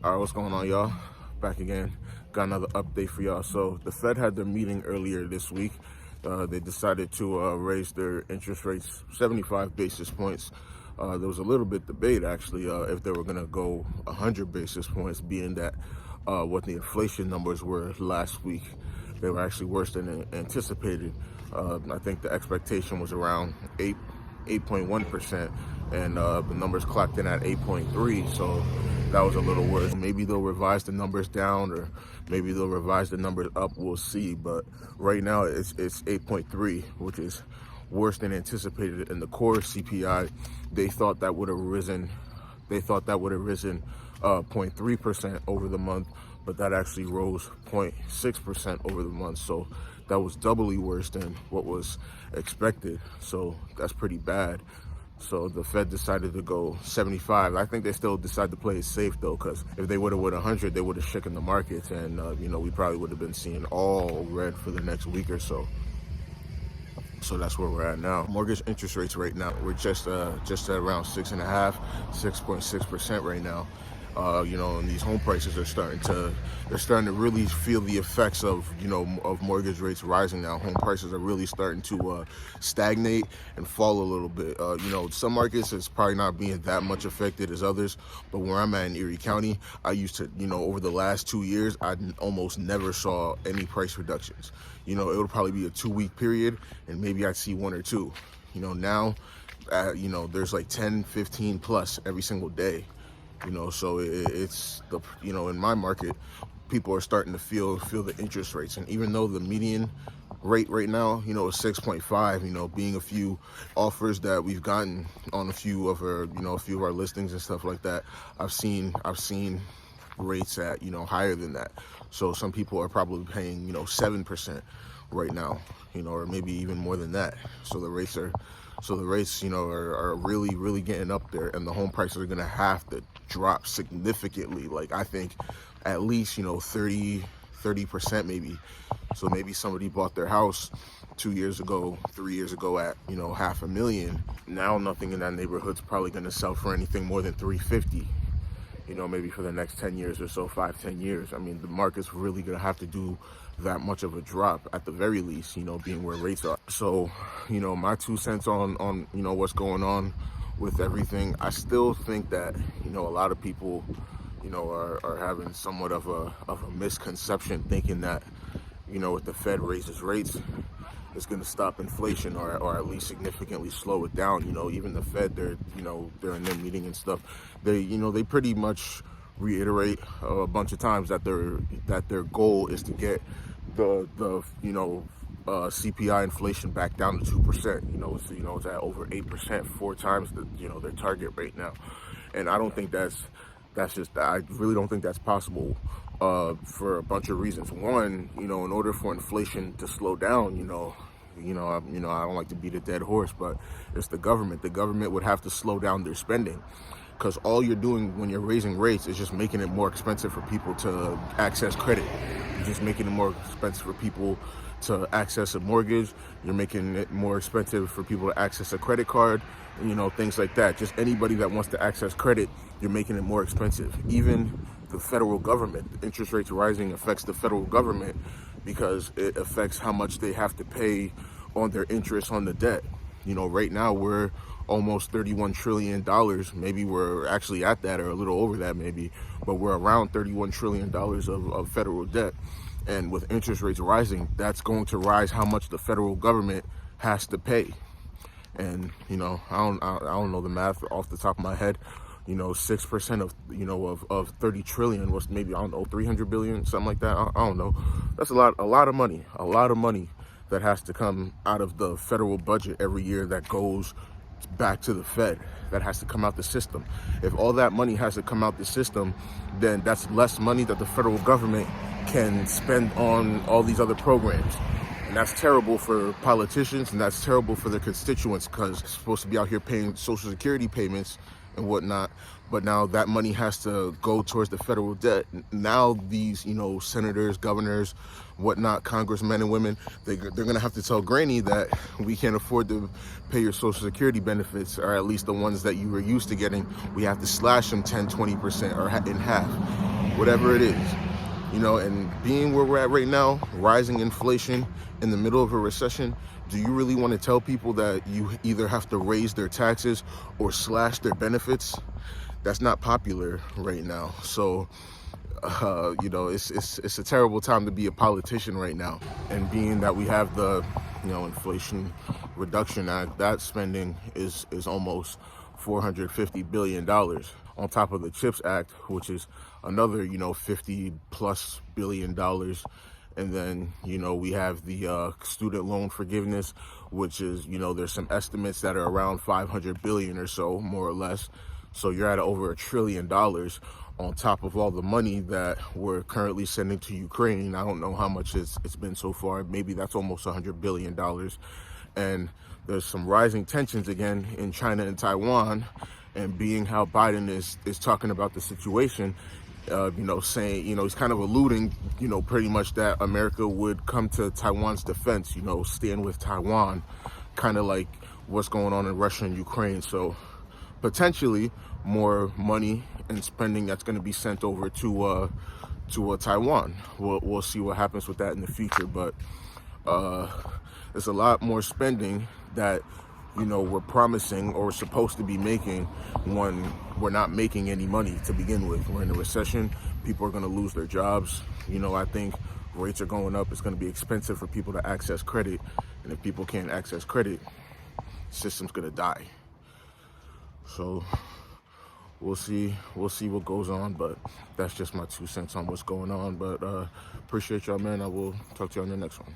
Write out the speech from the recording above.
All right, what's going on, y'all? Back again. Got another update for y'all. So the Fed had their meeting earlier this week. They decided to raise their interest rates 75 basis points. There was a little bit debate, actually, if they were going to go 100 basis points, being that what the inflation numbers were last week. They were actually worse than anticipated. I think the expectation was around 8.1%, and the numbers clocked in at 8.3, so that was a little worse. Maybe they'll revise the numbers down, or maybe they'll revise the numbers up. We'll see. But right now it's 8.3, which is worse than anticipated. And the core CPI, they thought that would have risen. They thought that would have risen 0.3% over the month, but that actually rose 0.6% over the month. So that was doubly worse than what was expected. So that's pretty bad. So the Fed decided to go 75. I think they still decided to play it safe, though, because if they would have went 100, they would have shaken the markets, and we probably would have been seeing all red for the next week or so. So that's where we're at now. Mortgage interest rates right now, we're just at around 6.6% right now. And these home prices are starting to really feel the effects of mortgage rates rising now. Home prices are really starting to stagnate and fall a little bit. Some markets it's probably not being that much affected as others, but where I'm at in Erie County, I used to, over the last 2 years, I almost never saw any price reductions. It would probably be a 2-week period, and maybe I'd see one or two. Now, there's like 10, 15 plus every single day. So it's the, in my market, people are starting to feel the interest rates. And even though the median rate right now, is 6.5, being a few offers that we've gotten on a few of our listings and stuff like that, I've seen rates at, higher than that. So some people are probably paying, 7% right now, or maybe even more than that. So the rates are really, really getting up there, and the home prices are going to have to drop significantly. Like, I think at least, 30% maybe. So maybe somebody bought their house 2 years ago, 3 years ago at, $500,000. Now nothing in that neighborhood's probably going to sell for anything more than $350. Maybe for the next 10 years or so, 5-10 years. I mean, the market's really going to have to do that much of a drop at the very least, being where rates are. So, my 2 cents on what's going on with everything. I still think that, a lot of people, are having somewhat of a misconception, thinking that, if the Fed raises rates, it's going to stop inflation or at least significantly slow it down. Even the Fed, they're in their meeting and stuff, they pretty much reiterate a bunch of times that their goal is to get the CPI inflation back down to 2%. It's at over 8%, 4 times their target rate now. And I don't think I really don't think that's possible for a bunch of reasons. One, in order for inflation to slow down, I don't like to beat a dead horse, but it's the government. The government would have to slow down their spending, because all you're doing when you're raising rates is just making it more expensive for people to access credit. You're just making it more expensive for people to access a mortgage. You're making it more expensive for people to access a credit card, things like that. Just anybody that wants to access credit, you're making it more expensive. Even the federal government, the interest rates rising affects the federal government, because it affects how much they have to pay on their interest on the debt. Right now we're almost $31 trillion. Maybe we're actually at that, or a little over that maybe, but we're around $31 trillion of federal debt. And with interest rates rising, that's going to rise how much the federal government has to pay. And, I don't know the math off the top of my head. 6% of 30 trillion was maybe, 300 billion, something like that. I don't know. That's a lot of money that has to come out of the federal budget every year that goes back to the Fed, that has to come out the system. If all that money has to come out the system, then that's less money that the federal government can spend on all these other programs. And that's terrible for politicians, and that's terrible for their constituents, because they're supposed to be out here paying Social Security payments and whatnot, but now that money has to go towards the federal debt. Now these, senators, governors, whatnot, congressmen and women, they're going to have to tell Granny that we can't afford to pay your Social Security benefits, or at least the ones that you were used to getting. We have to slash them 10, 20% or in half. whatever it is. And being where we're at right now, rising inflation in the middle of a recession, do you really want to tell people that you either have to raise their taxes or slash their benefits? That's not popular right now. So, it's a terrible time to be a politician right now. And being that we have the, Inflation Reduction Act, that spending is almost $450 billion on top of the CHIPS Act, which is another, 50 plus $billion. And then, we have the student loan forgiveness, which is, there's some estimates that are around 500 billion or so, more or less. So you're at over $1 trillion on top of all the money that we're currently sending to Ukraine. I don't know how much it's been so far. Maybe that's almost $100 billion. And there's some rising tensions again in China and Taiwan. And being how Biden is talking about the situation, saying, he's kind of alluding, pretty much that America would come to Taiwan's defense, stand with Taiwan, kind of like what's going on in Russia and Ukraine. So potentially more money and spending that's going to be sent over to Taiwan. We'll see what happens with that in the future, but there's a lot more spending that we're promising or supposed to be making when we're not making any money to begin with. We're in a recession. People are going to lose their jobs. I think rates are going up. It's going to be expensive for people to access credit, and if people can't access credit, the system's going to die. So we'll see what goes on, but that's just my 2 cents on what's going on. But appreciate y'all, man. I will talk to you on the next one.